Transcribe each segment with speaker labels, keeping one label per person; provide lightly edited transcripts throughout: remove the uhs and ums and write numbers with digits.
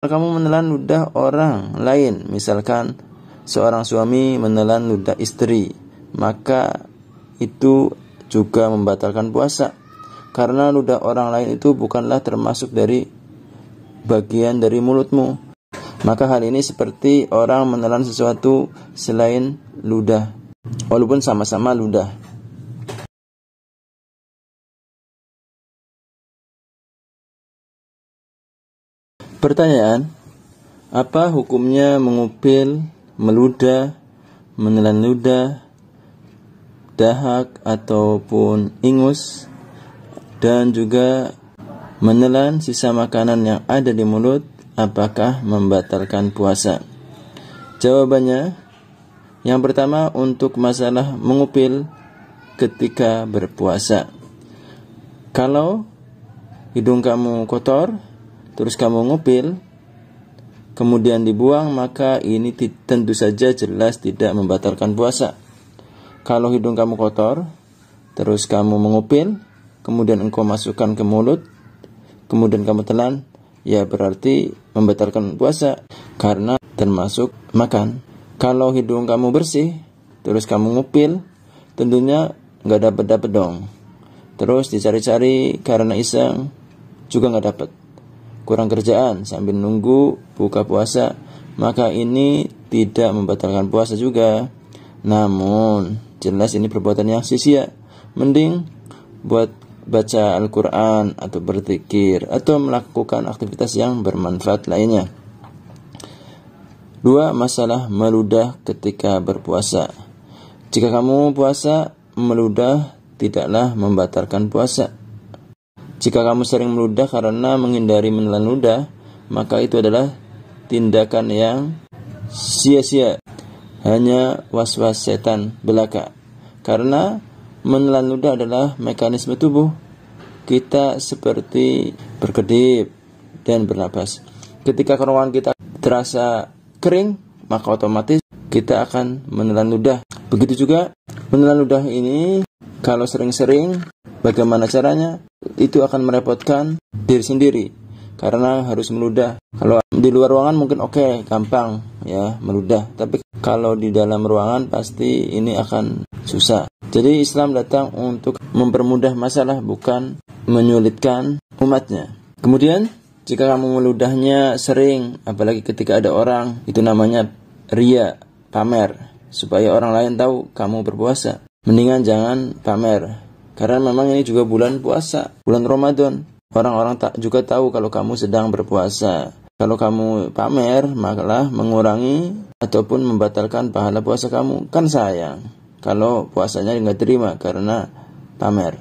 Speaker 1: Kalau kamu menelan ludah orang lain, misalkan seorang suami menelan ludah istri, maka itu juga membatalkan puasa. Karena ludah orang lain itu bukanlah termasuk dari bagian dari mulutmu. Maka hal ini seperti orang menelan sesuatu selain ludah, walaupun sama-sama ludah. Pertanyaan, apa hukumnya mengupil, meludah, menelan ludah, dahak ataupun ingus, dan juga menelan sisa makanan yang ada di mulut, apakah membatalkan puasa? Jawabannya, yang pertama untuk masalah mengupil ketika berpuasa. Kalau hidung kamu kotor, terus kamu ngupil, kemudian dibuang, maka ini tentu saja jelas tidak membatalkan puasa. Kalau hidung kamu kotor, terus kamu mengupil, kemudian engkau masukkan ke mulut, kemudian kamu telan, ya berarti membatalkan puasa, karena termasuk makan. Kalau hidung kamu bersih, terus kamu ngupil, tentunya nggak dapat dong. Terus dicari-cari karena iseng, juga nggak dapat. Kurang kerjaan sambil nunggu buka puasa, maka ini tidak membatalkan puasa juga. Namun jelas ini perbuatan yang sia-sia. Mending buat baca Al-Quran atau berzikir atau melakukan aktivitas yang bermanfaat lainnya. 2. Masalah meludah ketika berpuasa. Jika kamu puasa, meludah tidaklah membatalkan puasa. Jika kamu sering meludah karena menghindari menelan ludah, maka itu adalah tindakan yang sia-sia, hanya was-was setan belaka. Karena menelan ludah adalah mekanisme tubuh kita seperti berkedip dan bernapas. Ketika kerongkongan kita terasa kering, maka otomatis kita akan menelan ludah. Begitu juga menelan ludah ini, kalau sering-sering, bagaimana caranya? Itu akan merepotkan diri sendiri karena harus meludah. Kalau di luar ruangan mungkin oke, gampang ya meludah, tapi kalau di dalam ruangan pasti ini akan susah. Jadi Islam datang untuk mempermudah masalah, bukan menyulitkan umatnya. Kemudian jika kamu meludahnya sering, apalagi ketika ada orang, itu namanya riya, pamer, supaya orang lain tahu kamu berpuasa. Mendingan jangan pamer, karena memang ini juga bulan puasa, bulan Ramadan. Orang-orang juga tahu kalau kamu sedang berpuasa. Kalau kamu pamer, malah mengurangi ataupun membatalkan pahala puasa kamu. Kan sayang kalau puasanya nggak terima karena pamer.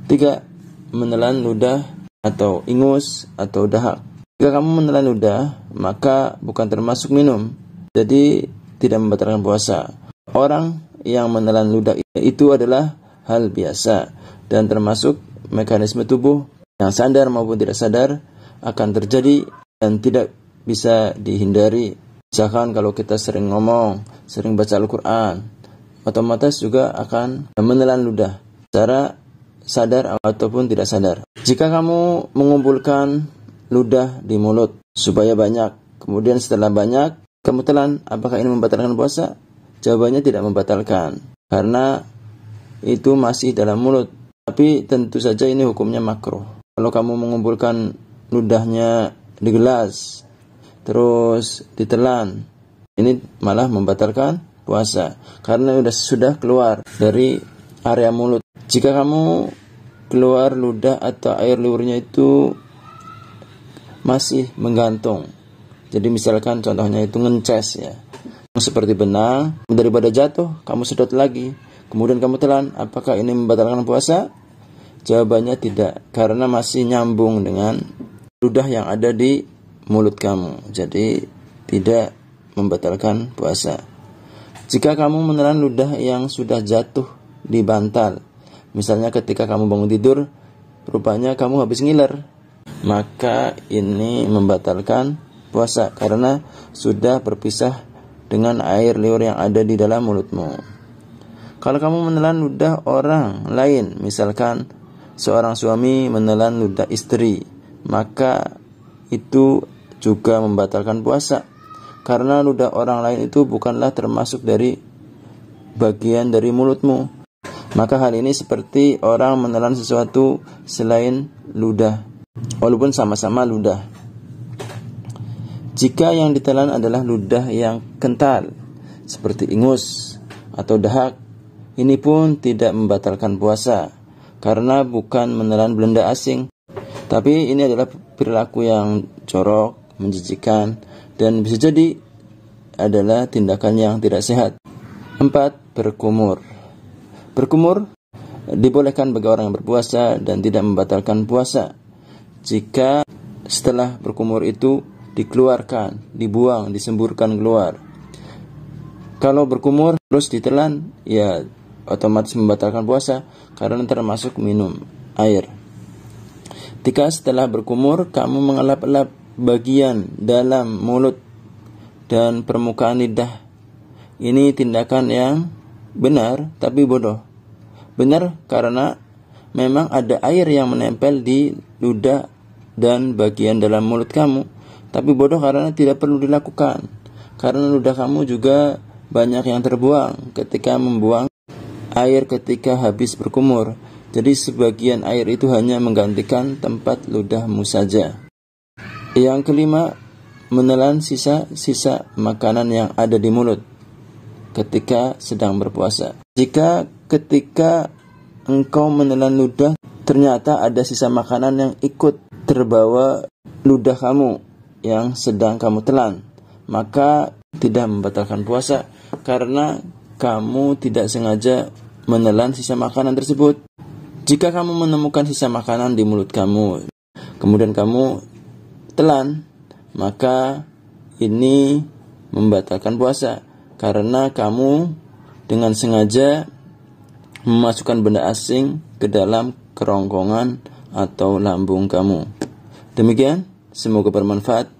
Speaker 1: 3. Menelan ludah atau ingus atau dahak. Jika kamu menelan ludah, maka bukan termasuk minum, jadi tidak membatalkan puasa. Orang yang menelan ludah itu adalah hal biasa dan termasuk mekanisme tubuh yang sadar maupun tidak sadar akan terjadi dan tidak bisa dihindari. Misalkan kalau kita sering ngomong, sering baca Al-Quran, otomatis juga akan menelan ludah secara sadar ataupun tidak sadar. Jika kamu mengumpulkan ludah di mulut supaya banyak, kemudian setelah banyak kamu telan, apakah ini membatalkan puasa? Jawabannya tidak membatalkan, karena itu masih dalam mulut. Tapi tentu saja ini hukumnya makruh. Kalau kamu mengumpulkan ludahnya di gelas, terus ditelan, ini malah membatalkan puasa, karena sudah keluar dari area mulut. Jika kamu keluar ludah atau air liurnya itu masih menggantung, jadi misalkan contohnya itu ngences ya, seperti benang, daripada jatuh kamu sedot lagi, kemudian kamu telan, apakah ini membatalkan puasa? Jawabannya tidak, karena masih nyambung dengan ludah yang ada di mulut kamu, jadi tidak membatalkan puasa. Jika kamu menelan ludah yang sudah jatuh di bantal, misalnya ketika kamu bangun tidur, rupanya kamu habis ngiler, maka ini membatalkan puasa karena sudah berpisah dengan air liur yang ada di dalam mulutmu. Kalau kamu menelan ludah orang lain, misalkan seorang suami menelan ludah istri, maka itu juga membatalkan puasa, karena ludah orang lain itu bukanlah termasuk dari bagian dari mulutmu. Maka hal ini seperti orang menelan sesuatu selain ludah, walaupun sama-sama ludah. Jika yang ditelan adalah ludah yang kental, seperti ingus atau dahak, ini pun tidak membatalkan puasa, karena bukan menelan benda asing. Tapi ini adalah perilaku yang jorok, menjijikan, dan bisa jadi adalah tindakan yang tidak sehat. 4. Berkumur. Berkumur dibolehkan bagi orang yang berpuasa dan tidak membatalkan puasa jika setelah berkumur itu dikeluarkan, dibuang, disemburkan keluar. Kalau berkumur terus ditelan, ya otomatis membatalkan puasa karena termasuk minum air. Jika setelah berkumur kamu mengelap-elap bagian dalam mulut dan permukaan lidah, ini tindakan yang benar tapi bodoh. Benar karena memang ada air yang menempel di ludah dan bagian dalam mulut kamu, tapi bodoh karena tidak perlu dilakukan, karena ludah kamu juga banyak yang terbuang ketika membuang air ketika habis berkumur. Jadi sebagian air itu hanya menggantikan tempat ludahmu saja. Yang kelima, menelan sisa-sisa makanan yang ada di mulut ketika sedang berpuasa. Jika ketika engkau menelan ludah ternyata ada sisa makanan yang ikut terbawa ludah kamu yang sedang kamu telan, maka tidak membatalkan puasa karena kamu tidak sengaja menelan sisa makanan tersebut. Jika kamu menemukan sisa makanan di mulut kamu, kemudian kamu telan, maka ini membatalkan puasa karena kamu dengan sengaja memasukkan benda asing ke dalam kerongkongan atau lambung kamu. Demikian, semoga bermanfaat.